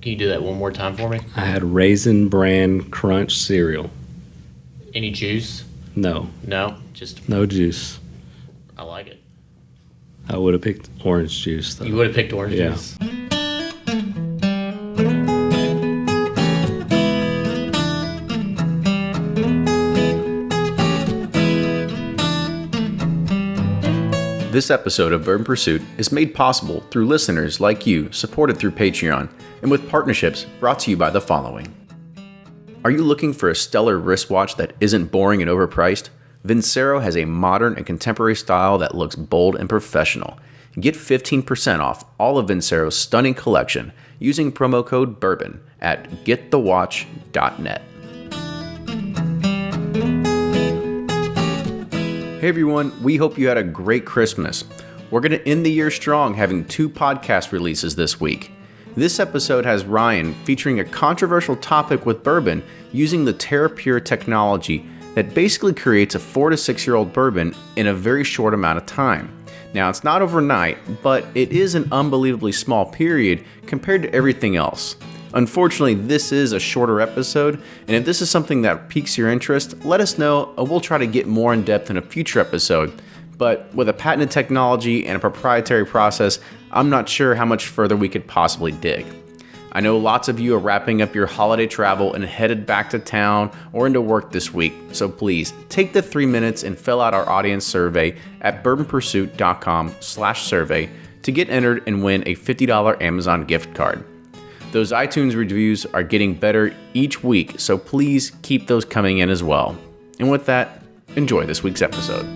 Can you do that one more time for me? I had Raisin Bran Crunch cereal. Any juice? No. No? Just... No juice. I like it. I would have picked orange juice, though. You would have picked orange Yeah. juice? This episode of Bourbon Pursuit is made possible through listeners like you supported through Patreon and with partnerships brought to you by the following. Are you looking for a stellar wristwatch that isn't boring and overpriced? Vincero has a modern and contemporary style that looks bold and professional. Get 15% off all of Vincero's stunning collection using promo code BOURBON at getthewatch.net. Hey everyone, we hope you had a great Christmas. We're going to end the year strong, having 2 podcast releases this week. This episode has Ryan featuring a controversial topic with bourbon using the TerrePURE technology that basically creates a 4 to 6 year old bourbon in a very short amount of time. Now, it's not overnight, but it is an unbelievably small period compared to everything else. Unfortunately, this is a shorter episode, and if this is something that piques your interest, let us know, and we'll try to get more in depth in a future episode. But with a patented technology and a proprietary process, I'm not sure how much further we could possibly dig. I know lots of you are wrapping up your holiday travel and headed back to town or into work this week, so please take the 3 minutes and fill out our audience survey at bourbonpursuit.com/survey to get entered and win a $50 Amazon gift card. Those iTunes reviews are getting better each week, so please keep those coming in as well. And with that, enjoy this week's episode.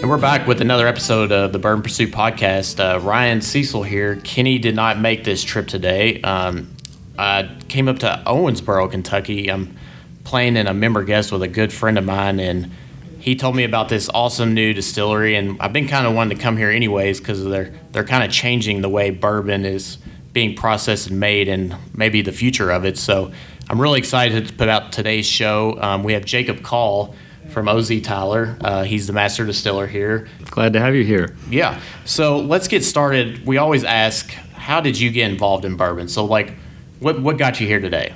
And we're back with another episode of the Bourbon Pursuit podcast. Ryan Cecil here. Kenny did not make this trip today. I came up to Owensboro, Kentucky. I'm playing in a member guest with a good friend of mine, and he told me about this awesome new distillery, and I've been kind of wanting to come here anyways because they're kind of changing the way bourbon is being processed and made and maybe the future of it. So I'm really excited to put out today's show. We have Jacob Call from OZ Tyler. He's the master distiller here. Glad to have you here. Yeah. So let's get started. We always ask, how did you get involved in bourbon? So like, what got you here today?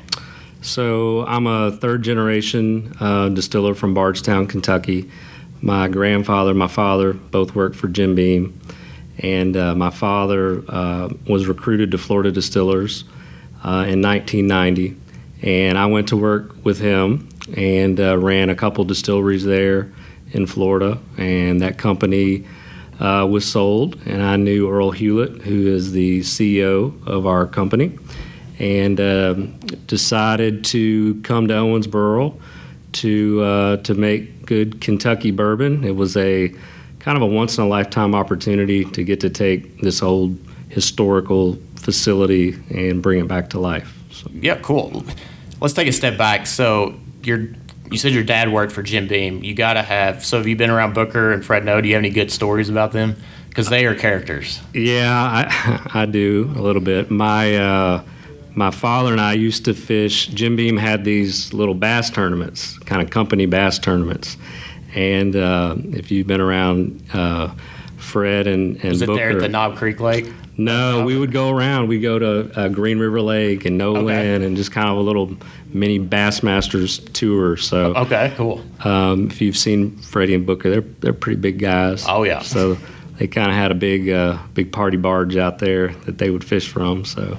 So I'm a third-generation distiller from Bardstown, Kentucky. My grandfather, my father both worked for Jim Beam, and my father was recruited to Florida Distillers in 1990, and I went to work with him and ran a couple distilleries there in Florida, and that company was sold, and I knew Earl Hewlett, who is the CEO of our company, and decided to come to Owensboro to make good Kentucky bourbon. It was a kind of a once-in-a-lifetime opportunity to get to take this old historical facility and bring it back to life. So. Yeah, cool. Let's take a step back. So you said your dad worked for Jim Beam. You got to have, so have you been around Booker and Fred Noe? Do you have any good stories about them? Because they are characters. Yeah, I do a little bit. My father and I used to fish. Jim Beam had these little bass tournaments, kind of company bass tournaments. And if you've been around Fred and Was it Booker. there at the Knob Creek Lake? No, we would go around. We'd go to Green River Lake and Nolan and just kind of a little mini Bassmasters tour. So okay, cool. If you've seen Freddie and Booker, they're pretty big guys. Oh, yeah. So they kind of had a big party barge out there that they would fish from. So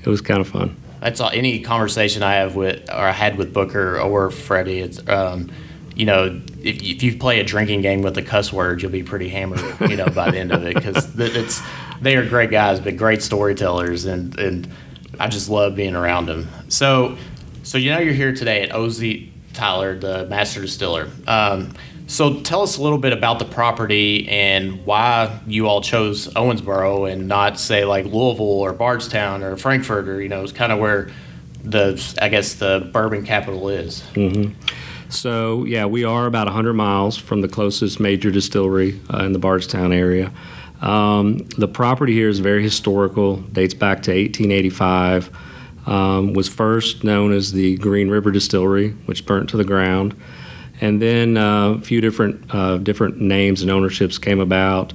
it was kind of fun. That's all. Any conversation I had with Booker or Freddie, it's you know, if you play a drinking game with the cuss words, you'll be pretty hammered, you know, by the end of it, because they are great guys, but great storytellers, and I just love being around them. So you know, you're here today at OZ Tyler, the master distiller. So tell us a little bit about the property and why you all chose Owensboro and not say like Louisville or Bardstown or Frankfurt, or, you know, it's kind of where the bourbon capital is. Mm-hmm. So yeah, we are about 100 miles from the closest major distillery in the Bardstown area. The property here is very historical, dates back to 1885. was first known as the Green River Distillery, which burnt to the ground. And then a few different names and ownerships came about,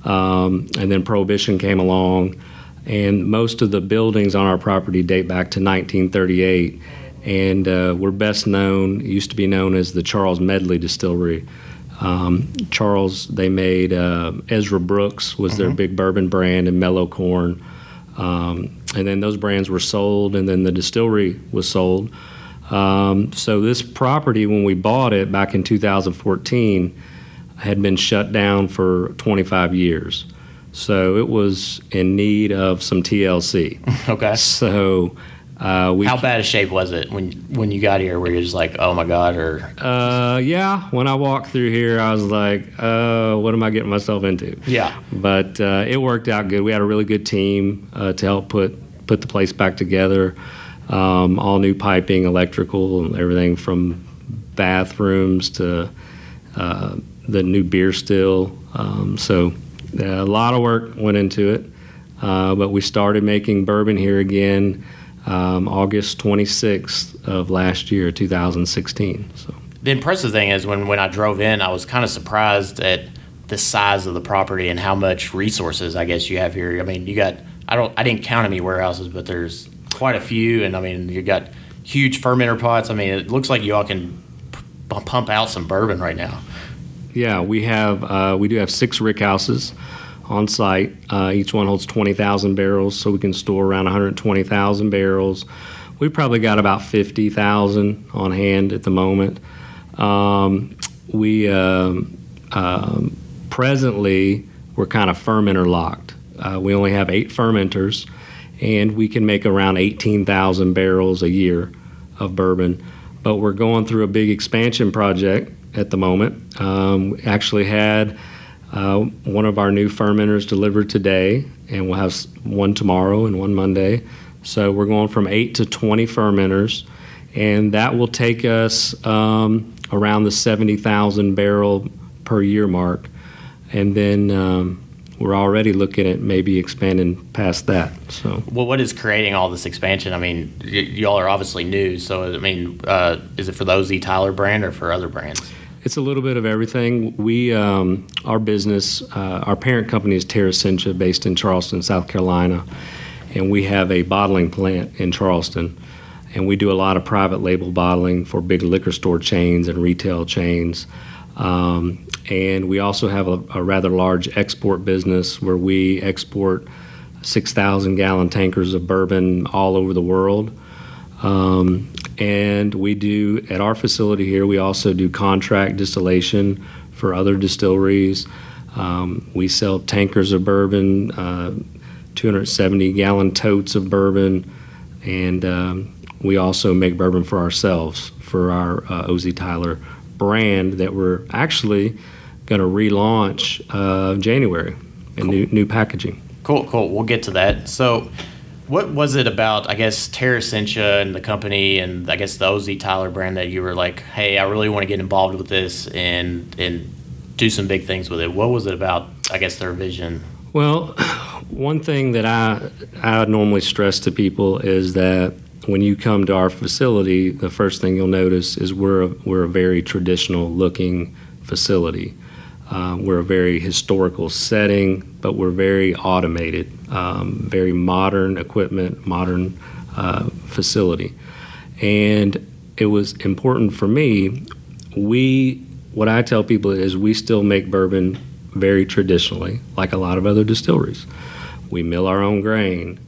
and then Prohibition came along. And most of the buildings on our property date back to 1938, and we're best known, used to be known as the Charles Medley Distillery. They made Ezra Brooks was their big bourbon brand, and Mellow Corn. And then those brands were sold, and then the distillery was sold. So this property, when we bought it back in 2014, had been shut down for 25 years. So it was in need of some TLC. Okay. So how bad a shape was it when you got here, where you're just like, oh my God, or? Yeah, when I walked through here, I was like, what am I getting myself into? Yeah. But it worked out good. We had a really good team to help put the place back together. All new piping, electrical, and everything from bathrooms to the new beer still. So a lot of work went into it. But we started making bourbon here again August 26th of last year, 2016. So the impressive thing is when I drove in, I was kind of surprised at the size of the property and how much resources I guess you have here. I mean, you got I didn't count any warehouses, but there's quite a few, and I mean, you got huge fermenter pots. I mean, it looks like you all can pump out some bourbon right now. Yeah, we do have 6 rick houses on site. Each one holds 20,000 barrels, so we can store around 120,000 barrels. We probably got about 50,000 on hand at the moment. Presently, we're kind of fermenter locked. We only have 8 fermenters, and we can make around 18,000 barrels a year of bourbon. But we're going through a big expansion project at the moment. We actually had one of our new fermenters delivered today, and we'll have one tomorrow and one Monday. So we're going from 8 to 20 fermenters, and that will take us around the 70,000 barrel per year mark. And then we're already looking at maybe expanding past that. So, well, what is creating all this expansion? I mean, y'all are obviously new, so I mean, is it for the OZ Tyler brand or for other brands? It's a little bit of everything. We, our business, our parent company is Terressentia, based in Charleston, South Carolina, and we have a bottling plant in Charleston, and we do a lot of private label bottling for big liquor store chains and retail chains. And we also have a rather large export business where we export 6,000 gallon tankers of bourbon all over the world. And we do, at our facility here, we also do contract distillation for other distilleries. We sell tankers of bourbon, 270 gallon totes of bourbon, and we also make bourbon for ourselves for our OZ Tyler brand that we're actually going to relaunch January in new packaging. Cool. We'll get to that. So what was it about, I guess, Terressentia and the company and I guess the OZ Tyler brand that you were like, hey, I really want to get involved with this and do some big things with it? What was it about, I guess, their vision? Well, one thing that I normally stress to people is that when you come to our facility, the first thing you'll notice is we're a very traditional looking facility. We're a very historical setting, but we're very automated, very modern equipment, modern facility. And it was important for me. What I tell people is we still make bourbon very traditionally, like a lot of other distilleries. We mill our own grain.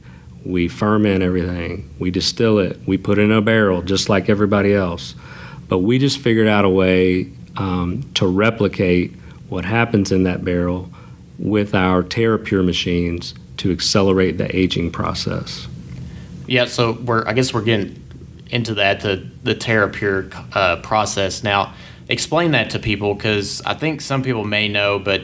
We ferment everything. We distill it. We put it in a barrel just like everybody else. But we just figured out a way to replicate what happens in that barrel with our TerrePURE machines to accelerate the aging process. Yeah, so I guess we're getting into that, the TerrePURE process. Now, explain that to people, because I think some people may know, but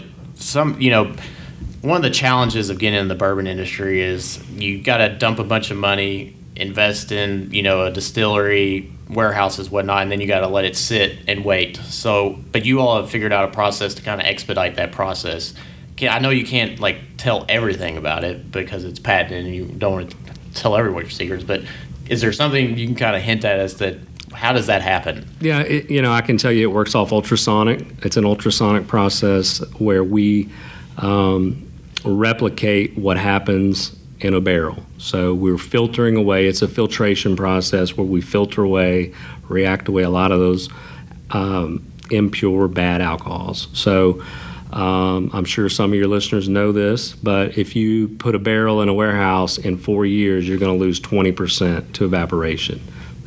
one of the challenges of getting in the bourbon industry is you got to dump a bunch of money, invest in, a distillery, warehouses, whatnot, and then you got to let it sit and wait. So, but you all have figured out a process to kind of expedite that process. I know you can't tell everything about it because it's patented and you don't want to tell everyone your secrets, but is there something you can kind of hint at as to how does that happen? Yeah, I can tell you it works off ultrasonic. It's an ultrasonic process where we replicate what happens in a barrel. So we're filtering away. It's a filtration process where we filter away, react away a lot of those impure, bad alcohols. So I'm sure some of your listeners know this, but if you put a barrel in a warehouse in 4 years, you're going to lose 20% to evaporation.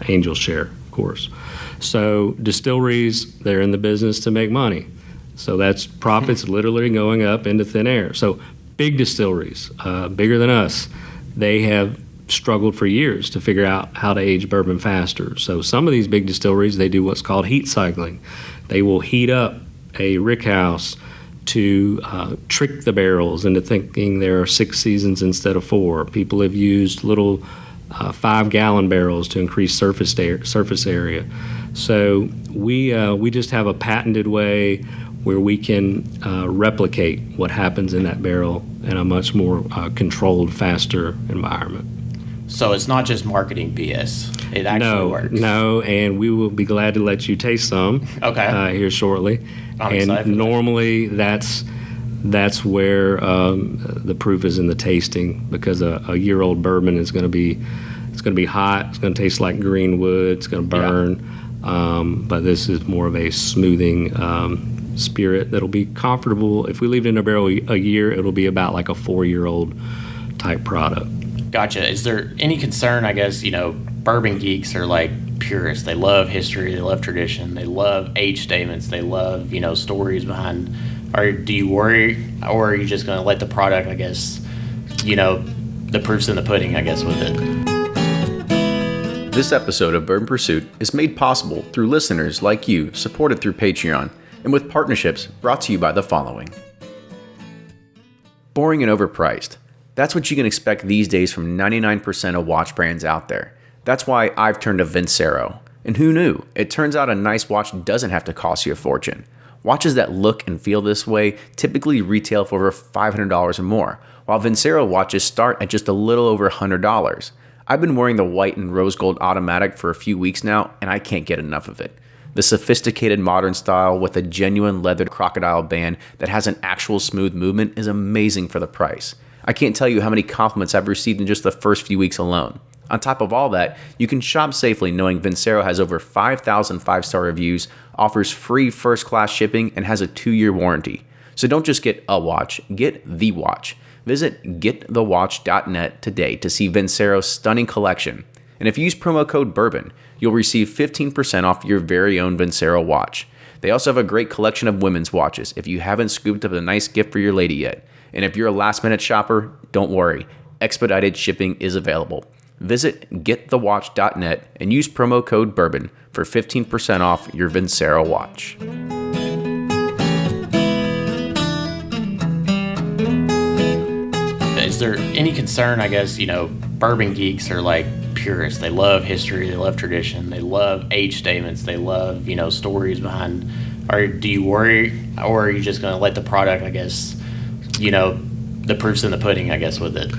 Angel share, of course. So distilleries, they're in the business to make money. So that's profits literally going up into thin air. So big distilleries, bigger than us, they have struggled for years to figure out how to age bourbon faster. So some of these big distilleries, they do what's called heat cycling. They will heat up a rickhouse to trick the barrels into thinking there are 6 seasons instead of 4. People have used little 5-gallon barrels to increase surface area. So we just have a patented way where we can replicate what happens in that barrel in a much more controlled, faster environment. So it's not just marketing BS. It actually works. No, and we will be glad to let you taste some here shortly. And normally that's where the proof is in the tasting, because a year-old bourbon is going to be hot. It's going to taste like green wood. It's going to burn. But this is more of a smoothing spirit that'll be comfortable. If we leave it in a barrel a year, it'll be about like a 4-year-old type product. Gotcha. Is there any concern, I guess, bourbon geeks are like purists. They love history, they love tradition, they love age statements, they love, stories behind. Or do you worry, or are you just going to let the product, I guess, the proof's in the pudding, I guess, with it? This episode of Bourbon Pursuit is made possible through listeners like you, supported through Patreon, and with partnerships brought to you by the following. Boring and overpriced. That's what you can expect these days from 99% of watch brands out there. That's why I've turned to Vincero. And who knew? It turns out a nice watch doesn't have to cost you a fortune. Watches that look and feel this way typically retail for over $500 or more, while Vincero watches start at just a little over $100. I've been wearing the white and rose gold automatic for a few weeks now, and I can't get enough of it. The sophisticated modern style with a genuine leather crocodile band that has an actual smooth movement is amazing for the price. I can't tell you how many compliments I've received in just the first few weeks alone. On top of all that, you can shop safely knowing Vincero has over 5,000 5-star reviews, offers free first-class shipping, and has a 2-year warranty. So don't just get a watch, get the watch. Visit getthewatch.net today to see Vincero's stunning collection. And if you use promo code BOURBON, you'll receive 15% off your very own Vincero watch. They also have a great collection of women's watches if you haven't scooped up a nice gift for your lady yet. And if you're a last-minute shopper, don't worry. Expedited shipping is available. Visit getthewatch.net and use promo code BOURBON for 15% off your Vincero watch. Is there any concern, I guess, bourbon geeks are like purists. They love history, they love tradition, they love age statements, they love, stories behind. Or do you worry, or are you just going to let the product, I guess, the proof's in the pudding, I guess, with it?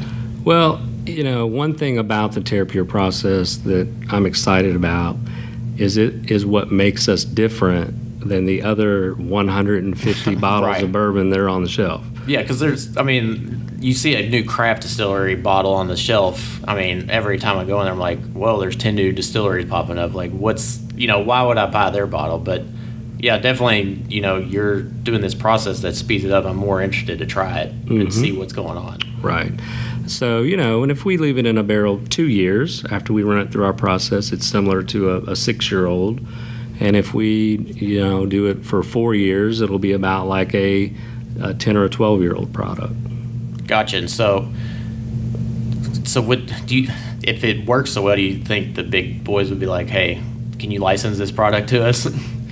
Well, one thing about the TerrePURE process that I'm excited about is what makes us different than the other 150 bottles of bourbon that are on the shelf. Yeah, because you see a new craft distillery bottle on the shelf. Every time I go in there, I'm like, well, there's 10 new distilleries popping up. Like, why would I buy their bottle? But yeah, definitely, you're doing this process that speeds it up. I'm more interested to try it and see what's going on. Right. So, and if we leave it in a barrel 2 years after we run it through our process, it's similar to a 6-year-old. And if we, do it for 4 years, it'll be about like a 10 or a 12-year-old product. Gotcha. And so what if it works so well, do you think the big boys would be like, hey, can you license this product to us?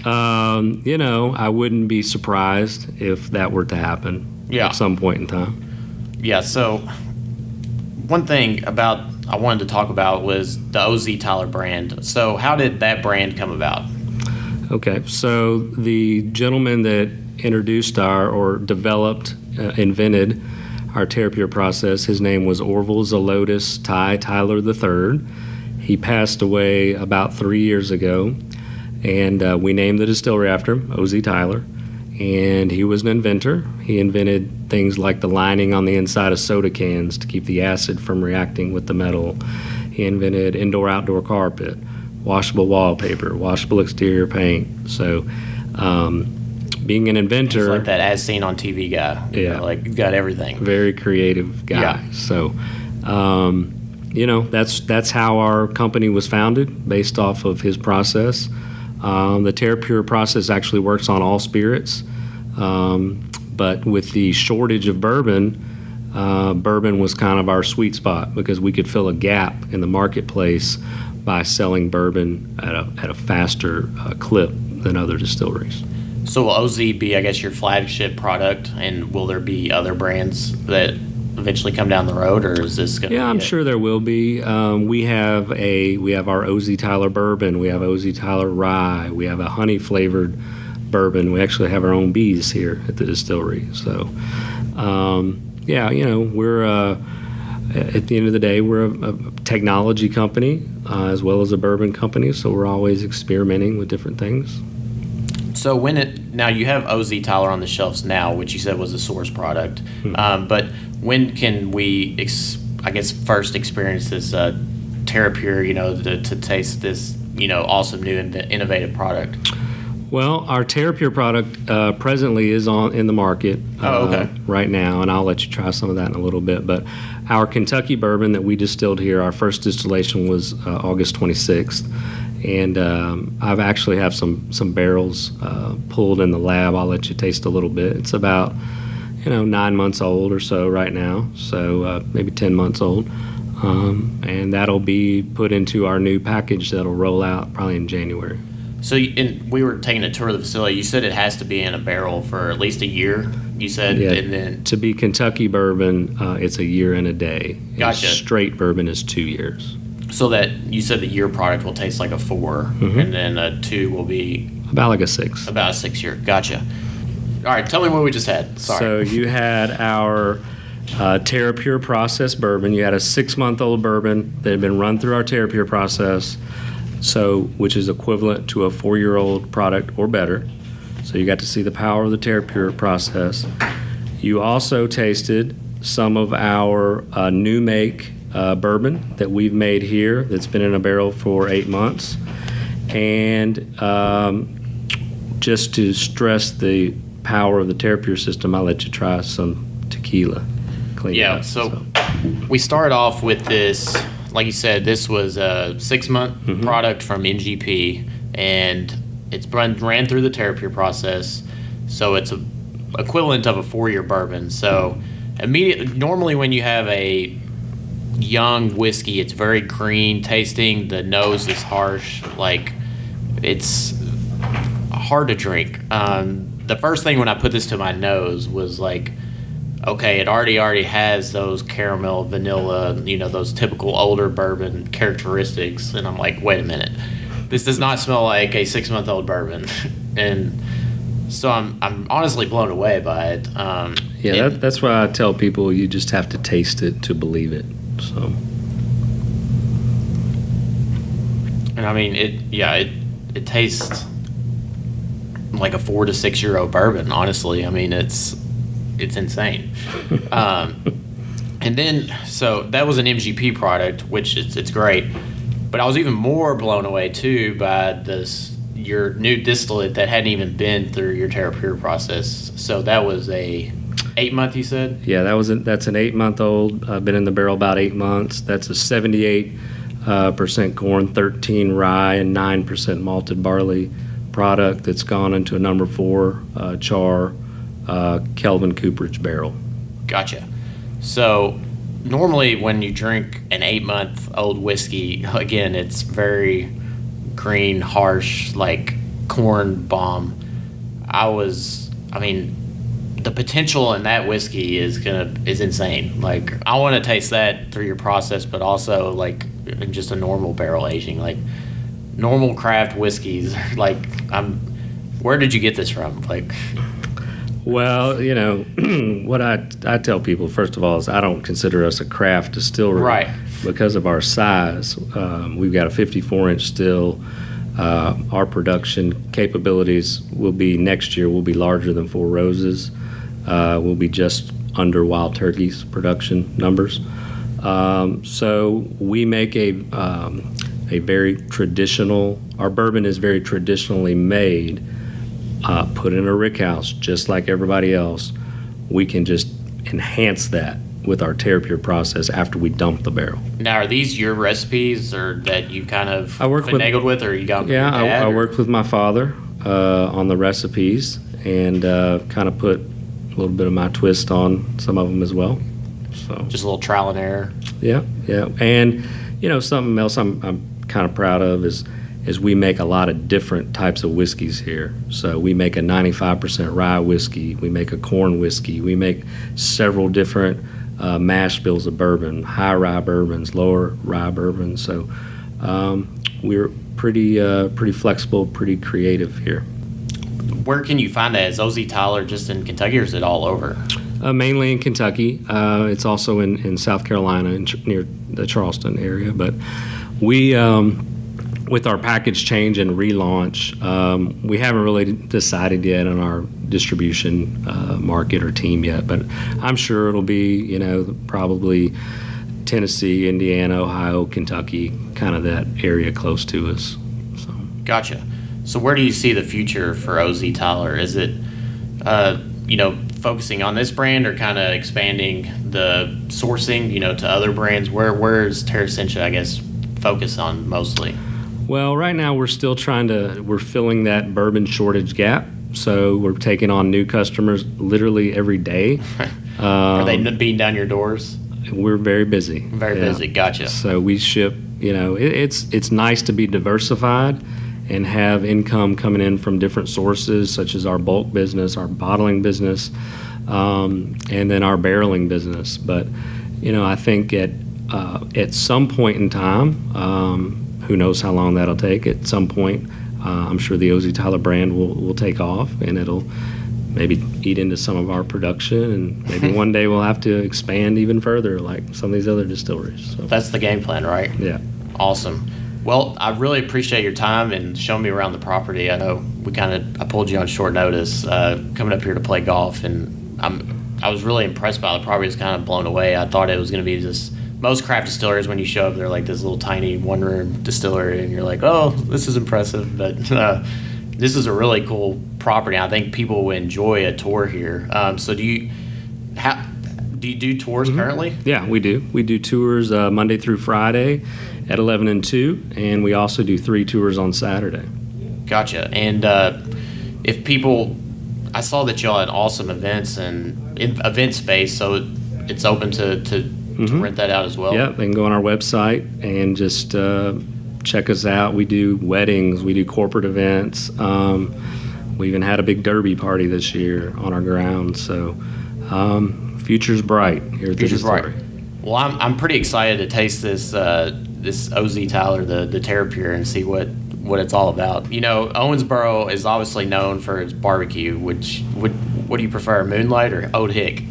I wouldn't be surprised if that were to happen at some point in time. Yeah, so one thing I wanted to talk about was the OZ Tyler brand. So how did that brand come about? Okay, so the gentleman that introduced invented our TerrePURE process, his name was Orville Zelotes Tyler III. He passed away about 3 years ago, and we named the distillery after him, O.Z. Tyler. And he was an inventor. He invented things like the lining on the inside of soda cans to keep the acid from reacting with the metal. He invented indoor-outdoor carpet, washable wallpaper, washable exterior paint. So being an inventor... It's like that as seen on TV guy. Yeah. Like, you've got everything. Very creative guy. Yeah. So, that's how our company was founded, based off of his process. The TerrePURE process actually works on all spirits, but with the shortage of bourbon, bourbon was kind of our sweet spot because we could fill a gap in the marketplace by selling bourbon at a faster clip than other distilleries. So will OZ be, I guess, your flagship product, and will there be other brands that eventually come down the road, or is this going to be I'm sure there will be. We have our OZ Tyler bourbon, we have OZ Tyler rye, we have a honey flavored bourbon. We actually have our own bees here at the distillery. So we're at the end of the day, we're a technology company as well as a bourbon company, so we're always experimenting with different things. So now you have OZ Tyler on the shelves now, which you said was a source product, but when can we, first experience this TerrePURE, to taste this, awesome new innovative product? Well, our TerrePURE product presently is in the market right now, and I'll let you try some of that in a little bit. But our Kentucky bourbon that we distilled here, our first distillation was August 26th. And I've actually have some barrels pulled in the lab. I'll let you taste a little bit. It's about 9 months old or so right now, so maybe 10 months old. And that'll be put into our new package that'll roll out probably in January. So we were taking a tour of the facility. You said it has to be in a barrel for at least a year, you said? Yeah, and then to be Kentucky bourbon, it's a year and a day. Gotcha. And straight bourbon is 2 years. So that you said the year product will taste like a 4, and then a 2 will be about like a 6. About a 6 year. Gotcha. All right, tell me what we just had. Sorry. So you had our TerrePURE process bourbon. You had a 6-month-old bourbon that had been run through our TerrePURE process, which is equivalent to a 4-year-old product or better. So you got to see the power of the TerrePURE process. You also tasted some of our new make bourbon that we've made here that's been in a barrel for 8 months. And just to stress the power of the TerrePURE system, I'll let you try some tequila. So we started off with this, like you said, this was a 6-month product from NGP, and it's ran through the TerrePURE process, so it's equivalent of a 4-year bourbon. So normally when you have a young whiskey, it's very green tasting, the nose is harsh, like it's hard to drink. The first thing when I put this to my nose was like, okay, it already has those caramel, vanilla, those typical older bourbon characteristics, and I'm like, wait a minute, this does not smell like a 6-month-old bourbon. And so I'm honestly blown away by it. That's why I tell people you just have to taste it to believe it. So, and I mean it tastes like a 4 to 6 year old bourbon. Honestly, I mean it's insane. And then so that was an MGP product, which it's great. But I was even more blown away too by your new distillate that hadn't even been through your TerrePURE process. So that was a 8-month, you said? Yeah, that's an 8-month-old. Been in the barrel about 8 months. That's a 78% corn, 13 rye, and 9% malted barley product that's gone into a number 4 char Kelvin cooperage barrel. Gotcha. So normally when you drink an 8-month-old whiskey, again, it's very green, harsh, like corn bomb. The potential in that whiskey is insane. Like, I want to taste that through your process, but also like in just a normal barrel aging, like normal craft whiskeys. Like, where did you get this from? Like, well, what I tell people first of all is I don't consider us a craft distillery. Right. because of our size, we've got a 54-inch still. Our production capabilities next year will be larger than Four Roses. We'll be just under Wild Turkey's production numbers. So we make a very traditional, our bourbon is very traditionally made, put in a rickhouse just like everybody else. We can just enhance that with our TerrePURE process after we dump the barrel. Now, are these your recipes or that you kind of finagled with, or you got? Yeah, I worked with my father on the recipes and kind of put a little bit of my twist on some of them as well. So just a little trial and error. Yeah. And something else I'm kind of proud of is we make a lot of different types of whiskeys here. So we make a 95% rye whiskey, we make a corn whiskey, we make several different mash bills of bourbon, high rye bourbons, lower rye bourbons. So we're pretty flexible, pretty creative here. Where can you find that? Is OZ Tyler just in Kentucky, or is it all over? Mainly in Kentucky. It's also in South Carolina, near the Charleston area. But we, with our package change and relaunch, we haven't really decided yet on our distribution market or team yet. But I'm sure it'll be, probably Tennessee, Indiana, Ohio, Kentucky, kind of that area close to us. So. Gotcha. So where do you see the future for OZ Tyler? Is it, focusing on this brand, or kind of expanding the sourcing, to other brands? Where is Terressentia, I guess, focus on mostly? Well, right now we're still we're filling that bourbon shortage gap. So we're taking on new customers literally every day. Are they beating down your doors? We're very busy. Very busy. Gotcha. So we ship, it's nice to be diversified and have income coming in from different sources, such as our bulk business, our bottling business, and then our barreling business. But, I think at some point in time, who knows how long that'll take, at some point, I'm sure the OZ Tyler brand will take off, and it'll maybe eat into some of our production, and maybe one day we'll have to expand even further like some of these other distilleries. So. That's the game plan, right? Yeah. Awesome. Well, I really appreciate your time and showing me around the property. I know I pulled you on short notice coming up here to play golf, and I was really impressed by the property. I was kind of blown away. I thought it was going to be just, most craft distillers, when you show up, they're like this little tiny one-room distillery, and you're like, oh, this is impressive. But this is a really cool property. I think people will enjoy a tour here. So do you do tours currently? Yeah, we do. We do tours Monday through Friday at 11 and 2, and we also do 3 tours on Saturday. Gotcha. And if people, I saw that y'all had awesome events and event space, so it's open to rent that out as well. Yeah, they can go on our website and just check us out. We do weddings, we do corporate events. We even had a big derby party this year on our grounds. So future's bright here at the distillery. Well, I'm pretty excited to taste this OZ Tyler, the TerrePURE, and see what it's all about. Owensboro is obviously known for its barbecue. What do you prefer, Moonlight or Old Hick?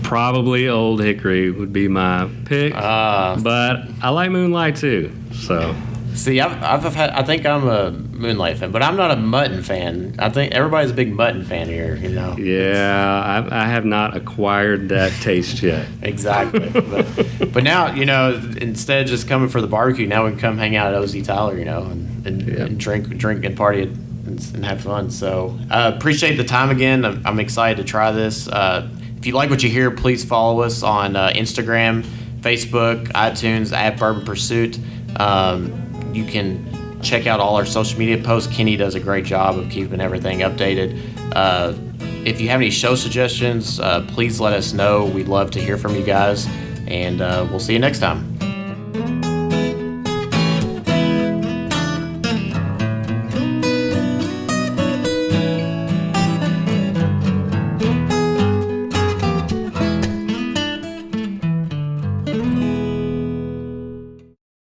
Probably Old Hickory would be my pick, but I like Moonlight too. So, see, I think I'm a Moonlight fan, but I'm not a mutton fan. I think everybody's a big mutton fan here. Yeah, I have not acquired that taste yet. Exactly, but now instead of just coming for the barbecue, now we can come hang out at OZ Tyler, and drink and party and have fun. So appreciate the time again. I'm excited to try this. If you like what you hear, please follow us on Instagram, Facebook, iTunes, @Bourbon Pursuit. You can check out all our social media posts. Kenny does a great job of keeping everything updated. If you have any show suggestions, please let us know. We'd love to hear from you guys, and we'll see you next time.